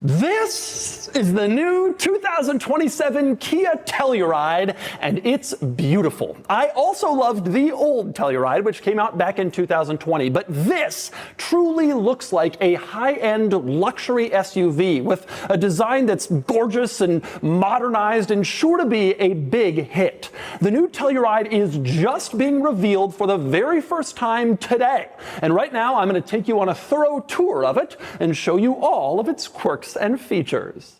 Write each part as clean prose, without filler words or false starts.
This is the new 2027 Kia Telluride, and it's beautiful. I also loved the old Telluride, which came out back in 2020, but this truly looks like a high-end luxury SUV with a design that's gorgeous and modernized and sure to be a big hit. The new Telluride is just being revealed for the very first time today, and right now I'm going to take you on a thorough tour of it and show you all of its quirks and features.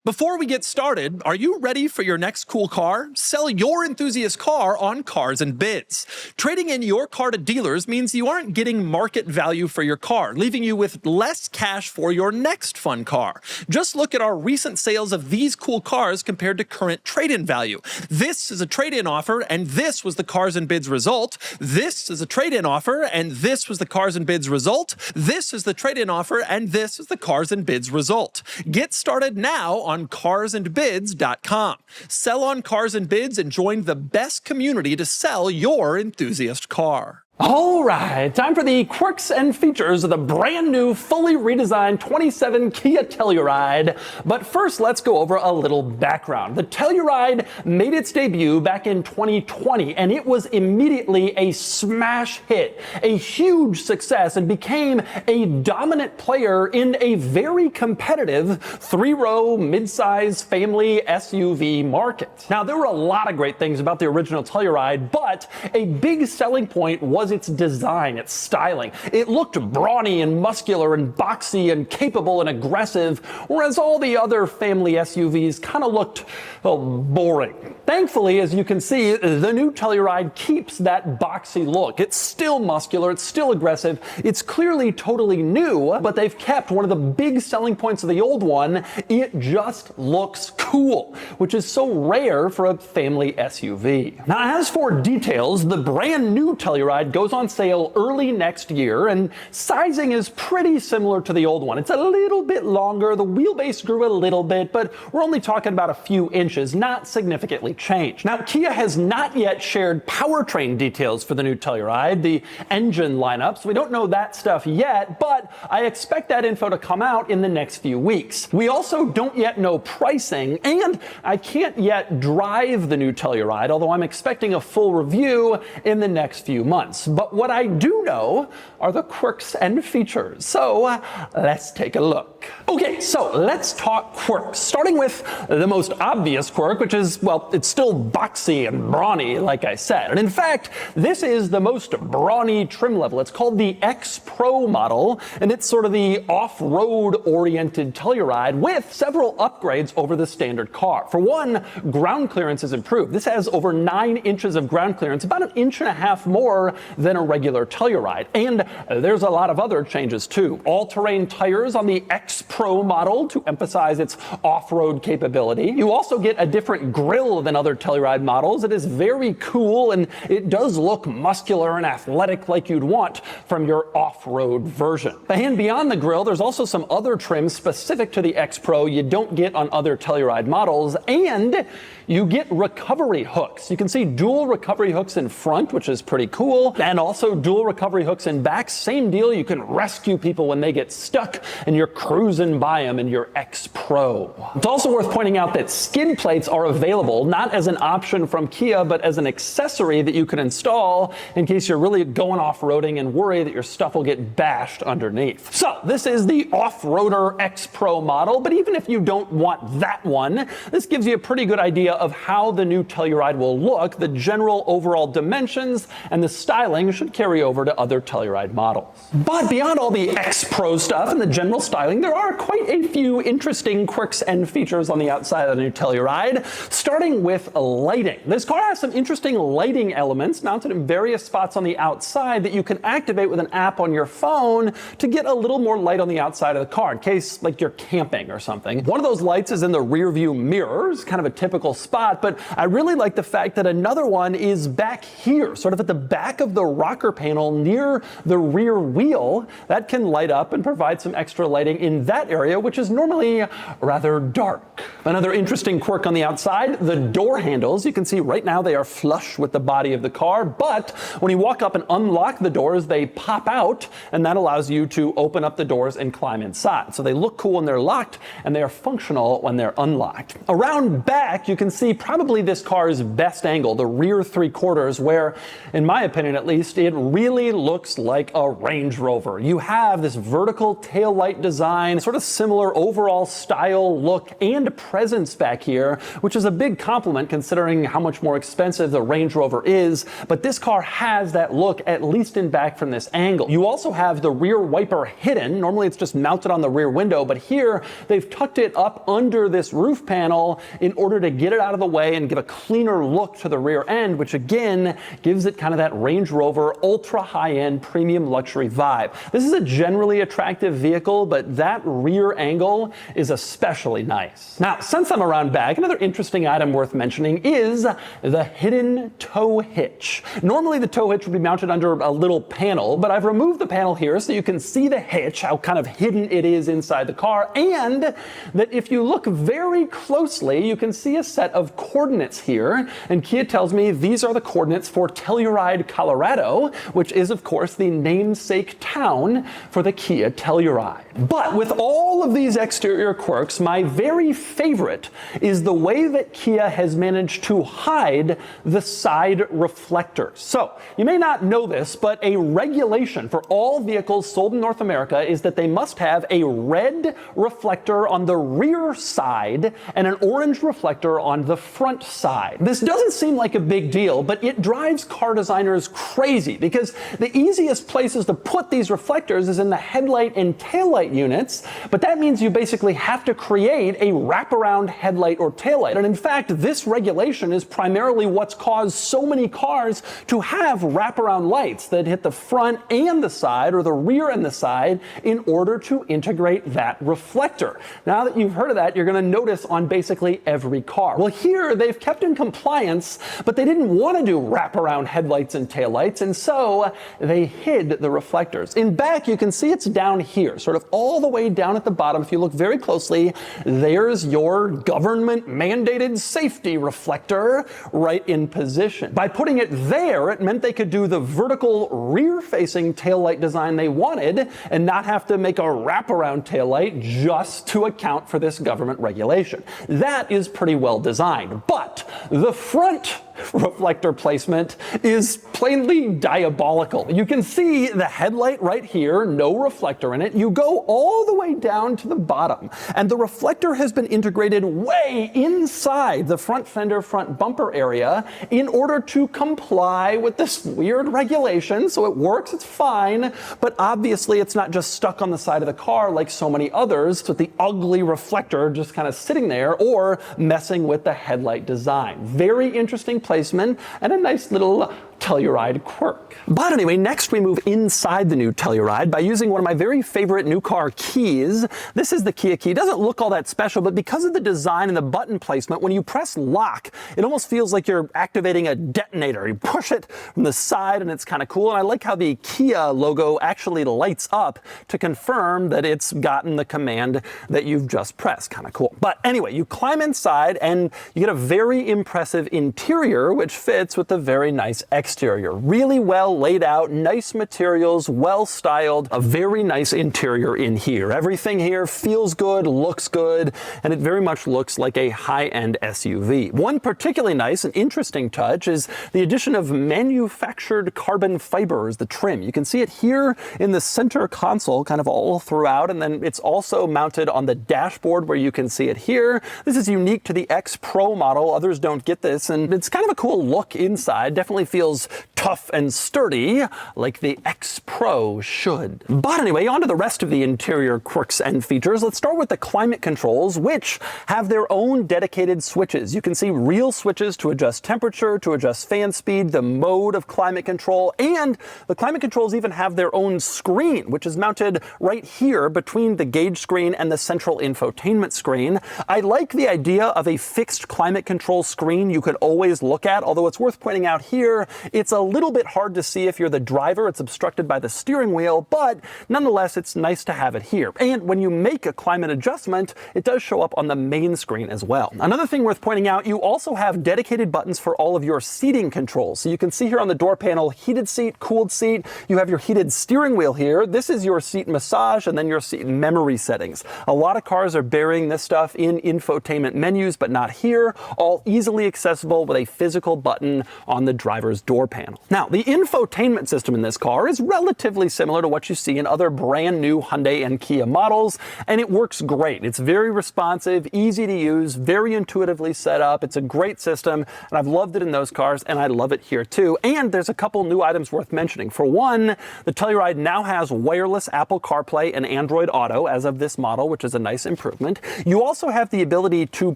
Before we get started, are you ready for your next cool car? Sell your enthusiast car on Cars and Bids. Trading in your car to dealers means you aren't getting market value for your car, leaving you with less cash for your next fun car. Just look at our recent sales of these cool cars compared to current trade-in value. This is a trade-in offer, and this was the Cars and Bids result. This is a trade-in offer, and this was the Cars and Bids result. This is the trade-in offer, and this is the Cars and Bids result. Get started now on carsandbids.com. Sell on Cars and Bids and join the best community to sell your enthusiast car. All right, time for the quirks and features of the brand new, fully redesigned 27 Kia Telluride. But first, let's go over a little background. The Telluride made its debut back in 2020, and it was immediately a smash hit, a huge success, and became a dominant player in a very competitive three-row, mid-size family SUV market. Now, there were a lot of great things about the original Telluride, but a big selling point was its design, its styling. It looked brawny and muscular and boxy and capable and aggressive, whereas all the other family SUVs kind of looked, well, boring. Thankfully, as you can see, the new Telluride keeps that boxy look. It's still muscular, it's still aggressive, it's clearly totally new, but they've kept one of the big selling points of the old one. It just looks cool, which is so rare for a family SUV. Now, as for details, the brand new Telluride goes on sale early next year, and sizing is pretty similar to the old one. It's a little bit longer, the wheelbase grew a little bit, but we're only talking about a few inches, not significantly changed. Now, Kia has not yet shared powertrain details for the new Telluride, the engine lineup, so we don't know that stuff yet, but I expect that info to come out in the next few weeks. We also don't yet know pricing, and I can't yet drive the new Telluride, although I'm expecting a full review in the next few months. But what I do know are the quirks and features. So let's take a look. Okay, so let's talk quirks, starting with the most obvious quirk, which is, well, it's still boxy and brawny, like I said. And in fact, this is the most brawny trim level. It's called the X Pro model, and it's sort of the off-road oriented Telluride with several upgrades over the standard car. For one, ground clearance is improved. This has over 9 inches of ground clearance, about 1.5 inches more than a regular Telluride. And there's a lot of other changes too. All-terrain tires on the X Pro model to emphasize its off-road capability. You also get a different grille than other Telluride models. It is very cool, and it does look muscular and athletic like you'd want from your off-road version. And beyond the grille, there's also some other trims specific to the X Pro you don't get on other Telluride models, and you get recovery hooks. You can see dual recovery hooks in front, which is pretty cool, and also dual recovery hooks in back. Same deal, you can rescue people when they get stuck and you're cruising by them in your X Pro. It's also worth pointing out that skid plates are available, not as an option from Kia, but as an accessory that you can install in case you're really going off-roading and worry that your stuff will get bashed underneath. So this is the off-roader X Pro model, but even if you don't want that one, this gives you a pretty good idea of how the new Telluride will look. The general overall dimensions and the styling should carry over to other Telluride models. But beyond all the X Pro stuff and the general styling, there are quite a few interesting quirks and features on the outside of the new Telluride, starting with lighting. This car has some interesting lighting elements mounted in various spots on the outside that you can activate with an app on your phone to get a little more light on the outside of the car in case like you're camping or something. One of those lights is in the rear view mirrors, kind of a typical spot, but I really like the fact that another one is back here, sort of at the back of the the rocker panel near the rear wheel. That can light up and provide some extra lighting in that area, which is normally rather dark. Another interesting quirk on the outside, the door handles. You can see right now they are flush with the body of the car, but when you walk up and unlock the doors, they pop out, and that allows you to open up the doors and climb inside. So they look cool when they're locked, and they are functional when they're unlocked. Around back, you can see probably this car's best angle, the rear 3/4, where, in my opinion at least, it really looks like a Range Rover. You have this vertical taillight design, sort of similar overall style, look, and presence back here, which is a big compliment considering how much more expensive the Range Rover is, but this car has that look, at least in back from this angle. You also have the rear wiper hidden. Normally it's just mounted on the rear window, but here they've tucked it up under this roof panel in order to get it out of the way and give a cleaner look to the rear end, which again gives it kind of that Range Rover ultra high-end premium luxury vibe. This is a generally attractive vehicle, but that rear angle is especially nice. Now, since I'm around back, another interesting item worth mentioning is the hidden tow hitch. Normally the tow hitch would be mounted under a little panel, but I've removed the panel here so you can see the hitch, how kind of hidden it is inside the car, and that if you look very closely, you can see a set of coordinates here, and Kia tells me these are the coordinates for Telluride, Colorado, which is of course the namesake town for the Kia Telluride. But with all of these exterior quirks, my very favorite is the way that Kia has managed to hide the side reflectors. So, you may not know this, but a regulation for all vehicles sold in North America is that they must have a red reflector on the rear side and an orange reflector on the front side. This doesn't seem like a big deal, but it drives car designers crazy because the easiest places to put these reflectors is in the headlight and taillight units, but that means you basically have to create a wraparound headlight or taillight. And in fact, this regulation is primarily what's caused so many cars to have wraparound lights that hit the front and the side, or the rear and the side, in order to integrate that reflector. Now that you've heard of that, you're going to notice on basically every car. Well, here they've kept in compliance, but they didn't want to do wraparound headlights and taillights, and so they hid the reflectors. In back, you can see it's down here, sort of all the way down at the bottom. If you look very closely, there's your government-mandated safety reflector right in position. By putting it there, it meant they could do the vertical rear-facing taillight design they wanted and not have to make a wraparound taillight just to account for this government regulation. That is pretty well designed, but the front reflector placement is plainly diabolical. You can see the headlight right here, no reflector in it. You go all the way down to the bottom, and the reflector has been integrated way inside the front fender, front bumper area in order to comply with this weird regulation. So it works, it's fine, but obviously it's not just stuck on the side of the car like so many others with the ugly reflector just kind of sitting there or messing with the headlight design. Very interesting placement and a nice little Telluride quirk. But anyway, next we move inside the new Telluride by using one of my very favorite new car keys. This is the Kia key. It doesn't look all that special, but because of the design and the button placement, when you press lock, it almost feels like you're activating a detonator. You push it from the side and it's kind of cool. And I like how the Kia logo actually lights up to confirm that it's gotten the command that you've just pressed. Kind of cool. But anyway, you climb inside and you get a very impressive interior, which fits with the very nice exterior. Really well laid out, nice materials, well styled, a very nice interior in here. Everything here feels good, looks good, and it very much looks like a high-end SUV. One particularly nice and interesting touch is the addition of manufactured carbon fiber as the trim. You can see it here in the center console kind of all throughout, and then it's also mounted on the dashboard where you can see it here. This is unique to the X Pro model. Others don't get this, and it's kind of a cool look inside. Definitely feels tough and sturdy like the X Pro should. But anyway, on to the rest of the interior quirks and features. Let's start with the climate controls, which have their own dedicated switches. You can see real switches to adjust temperature, to adjust fan speed, the mode of climate control, and the climate controls even have their own screen, which is mounted right here between the gauge screen and the central infotainment screen. I like the idea of a fixed climate control screen you could always look at, although it's worth pointing out here, it's a little bit hard to see if you're the driver. It's obstructed by the steering wheel, but nonetheless, it's nice to have it here. And when you make a climate adjustment, it does show up on the main screen as well. Another thing worth pointing out, you also have dedicated buttons for all of your seating controls. So you can see here on the door panel, heated seat, cooled seat. You have your heated steering wheel here. This is your seat massage and then your seat memory settings. A lot of cars are burying this stuff in infotainment menus, but not here. All easily accessible with a physical button on the driver's door panel. Now, the infotainment system in this car is relatively similar to what you see in other brand new Hyundai and Kia models, and it works great. It's very responsive, easy to use, very intuitively set up. It's a great system, and I've loved it in those cars, and I love it here too. And there's a couple new items worth mentioning. For one, the Telluride now has wireless Apple CarPlay and Android Auto as of this model, which is a nice improvement. You also have the ability to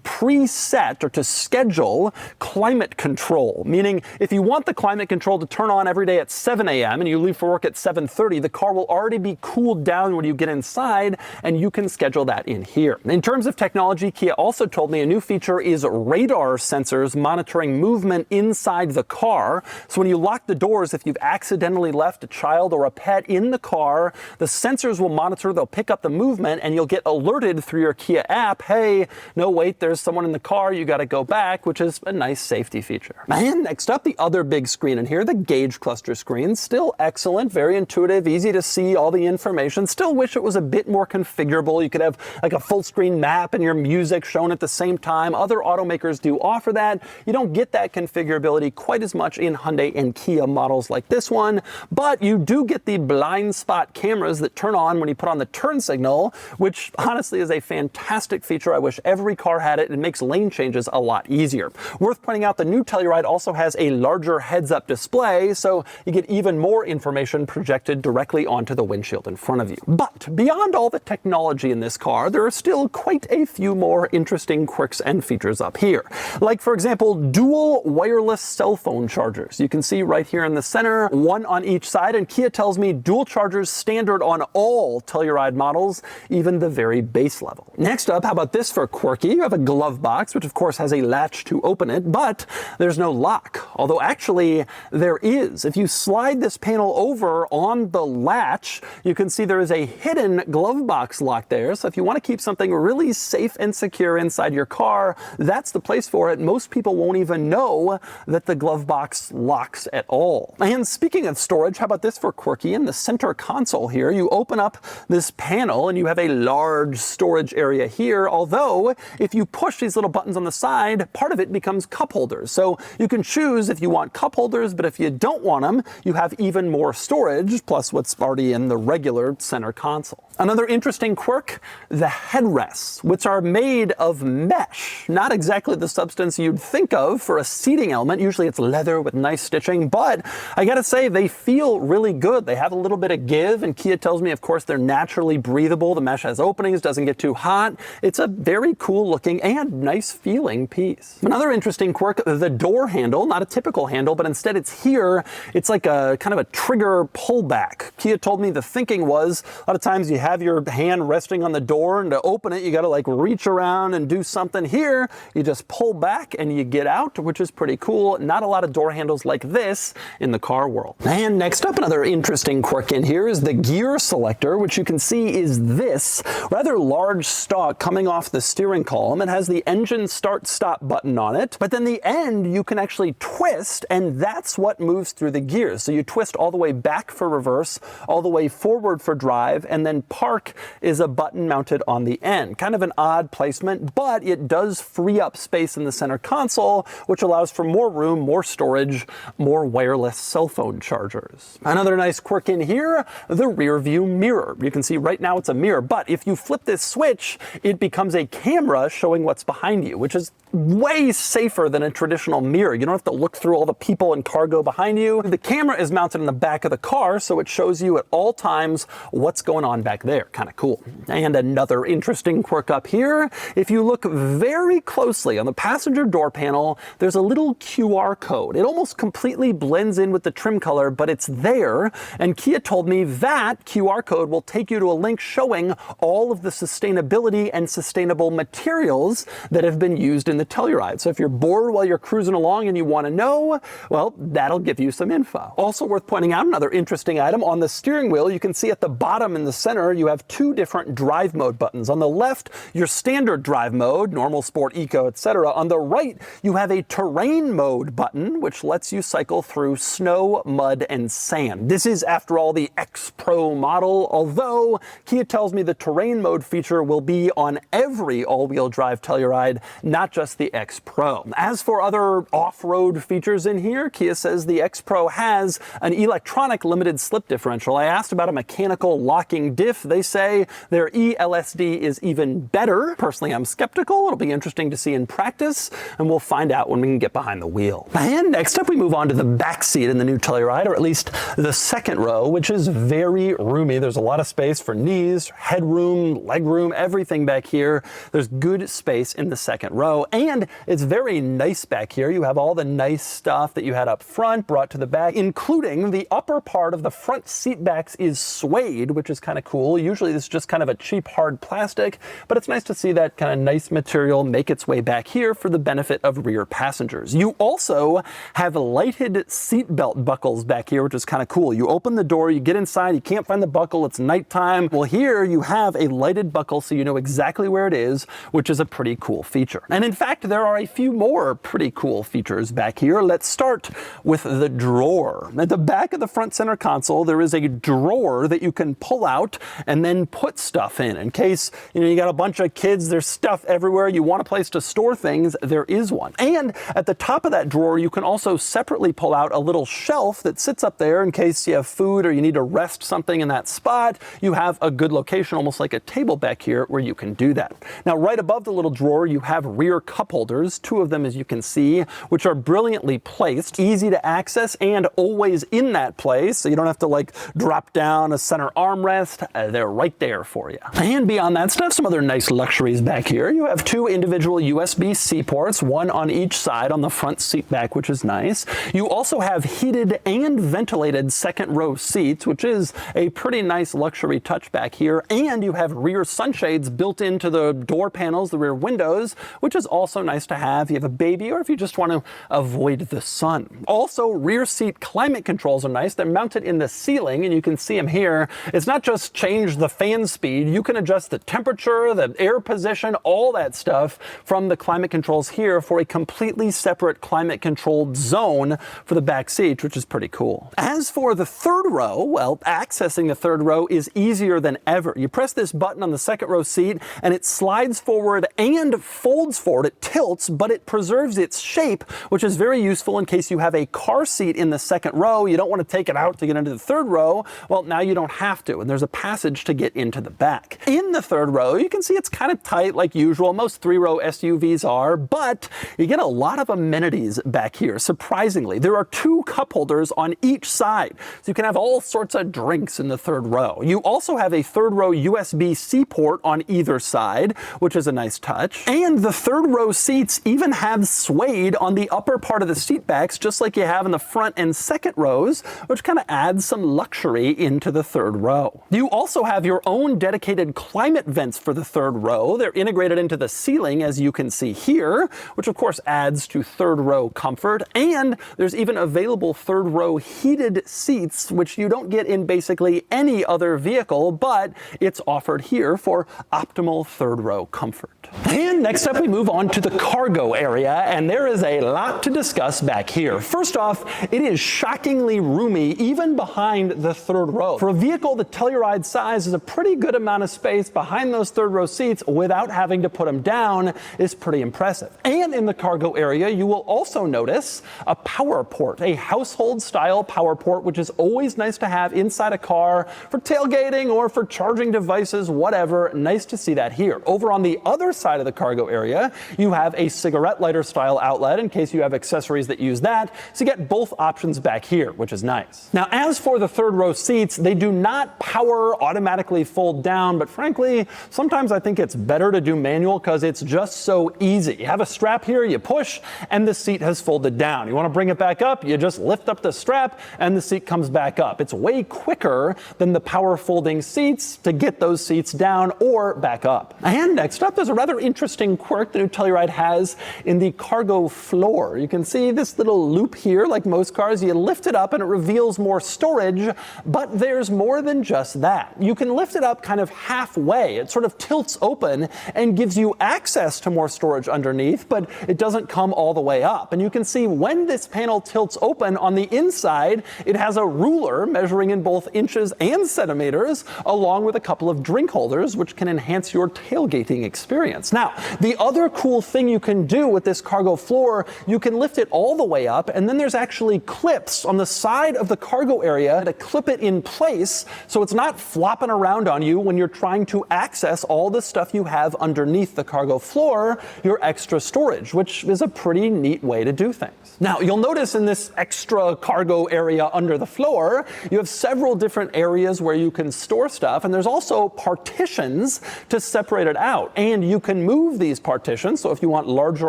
preset or to schedule climate control, meaning if you want the climate control to turn on every day at 7 a.m. and you leave for work at 7:30, the car will already be cooled down when you get inside, and you can schedule that in here. In terms of technology, Kia also told me a new feature is radar sensors monitoring movement inside the car. So when you lock the doors, if you've accidentally left a child or a pet in the car, the sensors will monitor, they'll pick up the movement, and you'll get alerted through your Kia app, hey, no wait, there's someone in the car, you gotta go back, which is a nice safety feature. And next up, the other big screen in here, the gauge cluster screen. Still excellent, very intuitive, easy to see all the information. Still wish it was a bit more configurable. You could have like a full screen map and your music shown at the same time. Other automakers do offer that. You don't get that configurability quite as much in Hyundai and Kia models like this one, but you do get the blind spot cameras that turn on when you put on the turn signal, which honestly is a fantastic feature. I wish every car had it. It makes lane changes a lot easier. Worth pointing out, the new Telluride also has a larger heads-up display, so you get even more information projected directly onto the windshield in front of you. But beyond all the technology in this car, there are still quite a few more interesting quirks and features up here. Like, for example, dual wireless cell phone chargers. You can see right here in the center, one on each side, and Kia tells me dual chargers standard on all Telluride models, even the very base level. Next up, how about this for quirky? You have a glove box, which of course has a latch to open it, but there's no lock. Although actually there is. If you slide this panel over on the latch, you can see there is a hidden glove box lock there. So if you want to keep something really safe and secure inside your car, that's the place for it. Most people won't even know that the glove box locks at all. And speaking of storage, how about this for quirky? In the center console here, you open up this panel and you have a large storage area here. Although if you push these little buttons on the side, part of it becomes cup holders. So you can choose if you want cup holders, but if you don't want them, you have even more storage, plus what's already in the regular center console. Another interesting quirk, the headrests, which are made of mesh. Not exactly the substance you'd think of for a seating element. Usually it's leather with nice stitching, but I gotta say, they feel really good. They have a little bit of give, and Kia tells me, of course, they're naturally breathable. The mesh has openings, doesn't get too hot. It's a very cool looking and nice feeling piece. Another interesting quirk, the door handle, not a typical handle, but instead it's here. It's like a kind of a trigger pullback. Kia told me the thinking was, a lot of times you have your hand resting on the door, and to open it, you gotta like reach around and do something. Here, you just pull back and you get out, which is pretty cool. Not a lot of door handles like this in the car world. And next up, another interesting quirk in here is the gear selector, which you can see is this rather large stalk coming off the steering column. It has the engine start-stop button on it, but then the end you can actually twist, and that's what moves through the gears. So you twist all the way back for reverse, all the way forward for drive, and then park is a button mounted on the end. Kind of an odd placement, but it does free up space in the center console, which allows for more room, more storage, more wireless cell phone chargers. Another nice quirk in here, the rear view mirror. You can see right now it's a mirror, but if you flip this switch, it becomes a camera showing what's behind you, which is way safer than a traditional mirror. You don't have to look through all the people and cargo behind you. The camera is mounted in the back of the car, so it shows you at all times what's going on back there. Kind of cool. And another interesting quirk up here, if you look very closely on the passenger door panel, there's a little QR code. It almost completely blends in with the trim color, but it's there. And Kia told me that QR code will take you to a link showing all of the sustainability and sustainable materials that have been used in the Telluride. So if you're bored while you're cruising along and you want to know, well, that'll give you some info. Also worth pointing out, another interesting item, on the steering wheel, you can see at the bottom in the center, you have two different drive mode buttons. On the left, your standard drive mode, normal, sport, eco, etc. On the right, you have a terrain mode button, which lets you cycle through snow, mud, and sand. This is, after all, the X Pro model, although Kia tells me the terrain mode feature will be on every all-wheel drive Telluride, not just the X Pro. As for other off-road features in here, Kia says the X Pro has an electronic limited slip differential. I asked about a mechanical locking diff. They say their ELSD is even better. Personally, I'm skeptical. It'll be interesting to see in practice, and we'll find out when we can get behind the wheel. And next up, we move on to the back seat in the new Telluride, or at least the second row, which is very roomy. There's a lot of space for knees, headroom, legroom, everything back here. There's good space in the second row, and it's very nice back here. You have all the nice stuff that you had up front brought to the back, including the upper part of the front seat backs is suede, which is kind of cool. Usually this is just kind of a cheap hard plastic, but it's nice to see that kind of nice material make its way back here for the benefit of rear passengers. You also have lighted seat belt buckles back here, which is kind of cool. You open the door, you get inside, you can't find the buckle, it's nighttime. Well, here you have a lighted buckle so you know exactly where it is, which is a pretty cool feature. And in fact, there are a few more pretty cool features back here. Let's start with the drawer. At the back of the front center console, there is a drawer that you can pull out and then put stuff in case, you got a bunch of kids, there's stuff everywhere, you want a place to store things, there is one. And at the top of that drawer, you can also separately pull out a little shelf that sits up there in case you have food or you need to rest something in that spot. You have a good location, almost like a table back here, where you can do that. Now, right above the little drawer, you have rear cup holders, two of them as you can see, which are brilliantly placed, easy to access, and always in that place, so you don't have to like drop down a center armrest. They're right there for you. And beyond that stuff, some other nice luxuries back here. You have two individual USB-C ports, one on each side on the front seat back, which is nice. You also have heated and ventilated second row seats, which is a pretty nice luxury touch back here. And you have rear sunshades built into the door panels, the rear windows, which is also nice to have if you have a baby or if you just want to avoid the sun. Also, rear seat climate controls are nice. They're mounted in the ceiling, and you can see them here. It's not just change the fan speed. You can adjust the temperature, the air position, all that stuff from the climate controls here for a completely separate climate controlled zone for the back seat, which is pretty cool. As for the third row, well, accessing the third row is easier than ever. You press this button on the second row seat and it slides forward and folds forward. It tilts, but it preserves its shape, which is very useful in case you have a car seat in the second row. You don't want to take it out to get into the third row. Well, now you don't have to, and there's a passage to get into the back. In the third row, you can see it's kind of tight like usual. Most three-row SUVs are, but you get a lot of amenities back here. Surprisingly, there are two cup holders on each side, so you can have all sorts of drinks in the third row. You also have a third row USB-C port on either side, which is a nice touch. And the third row seats even have suede on the upper part of the seat backs, just like you have in the front and second rows, which kind of adds some luxury into the third row. You also have your own dedicated climate vents for the third row. They're integrated into the ceiling, as you can see here, which of course adds to third row comfort. And there's even available third row heated seats, which you don't get in basically any other vehicle, but it's offered here for optimal third row comfort. And next up, we move on to the cargo area, and there is a lot to discuss back here. First off, it is shockingly roomy, even behind the third row. For a vehicle the Telluride size, is a pretty good amount of space behind those third row seats without having to put them down is pretty impressive. And in the cargo area, you will also notice a power port, a household style power port, which is always nice to have inside a car for tailgating or for charging devices, whatever. Nice to see that here. Over on the other side of the cargo area, you have a cigarette lighter style outlet in case you have accessories that use that. So you get both options back here, which is nice. Now, as for the third row seats, they do not power automatically fold down, but frankly, sometimes I think it's better to do manual because it's just so easy. You have a strap here, you push, and the seat has folded down. You want to bring it back up, you just lift up the strap, and the seat comes back up. It's way quicker than the power folding seats to get those seats down or back up. And next up, there's a rather interesting quirk the new Telluride has in the cargo floor. You can see this little loop here here, like most cars, you lift it up and it reveals more storage, but there's more than just that. You can lift it up kind of halfway. It sort of tilts open and gives you access to more storage underneath, but it doesn't come all the way up. And you can see when this panel tilts open on the inside, it has a ruler measuring in both inches and centimeters, along with a couple of drink holders, which can enhance your tailgating experience. Now, the other cool thing you can do with this cargo floor, you can lift it all the way up, and then there's actually clips on the side of the cargo area to clip it in place so it's not flopping around on you when you're trying to access all the stuff you have underneath the cargo floor, your extra storage, which is a pretty neat way to do things. Now, you'll notice in this extra cargo area under the floor, you have several different areas where you can store stuff, and there's also partitions to separate it out. And you can move these partitions, so if you want larger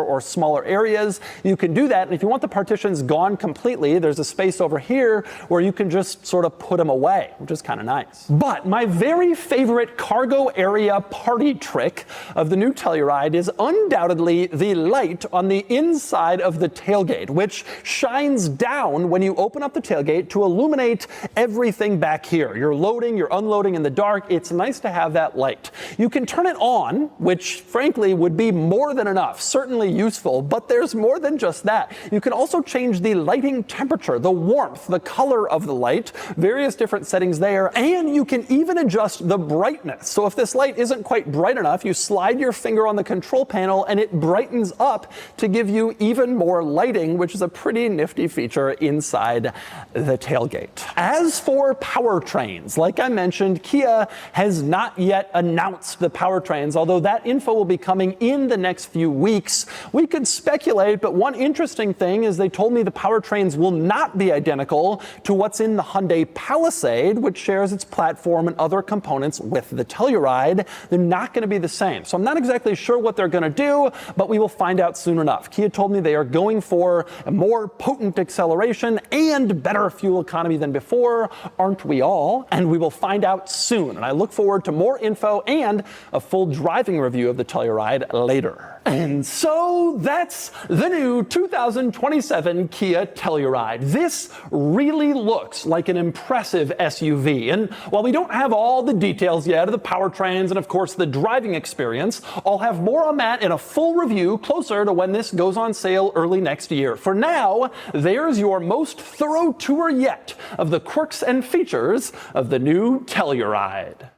or smaller areas, you can do that. And if you want the partitions gone completely, there's a space over here where you can just sort of put them away, which is kind of nice. But my very favorite cargo area party trick of the new Telluride is undoubtedly the light on the inside of the tailgate, which shines down when you open up the tailgate to illuminate everything back here. You're loading, you're unloading in the dark. It's nice to have that light. You can turn it on, which frankly would be more than enough, certainly useful, but there's more than just that. You can also change the lighting temperature, the warmth, the color of the light, various different settings there, and you can even adjust the brightness. So if this light isn't quite bright enough, you slide your finger on the control panel and it brightens up to give you even more lighting, which is a pretty nifty feature inside the tailgate. As for powertrains, like I mentioned, Kia has not yet announced the powertrains, although that info will be coming in the next few weeks. We could speculate, but one interesting thing is they told me the powertrains will not be identical to what's in the Hyundai Palisade, which shares its platform and other components with the Telluride. They're not going to be the same. So I'm not exactly sure what they're going to do, but we will find out soon enough. Kia told me they are going for a more potent acceleration and better fuel economy than before. Aren't we all? And we will find out soon. And I look forward to more info and a full driving review of the Telluride later. And so that's the new 2027 Kia Telluride. This really looks like an impressive SUV. And while we don't have all the details yet of the powertrains and of course the driving experience, I'll have more on that in a full review closer to when this goes on sale early next year. For now, there's your most thorough tour yet of the quirks and features of the new Telluride.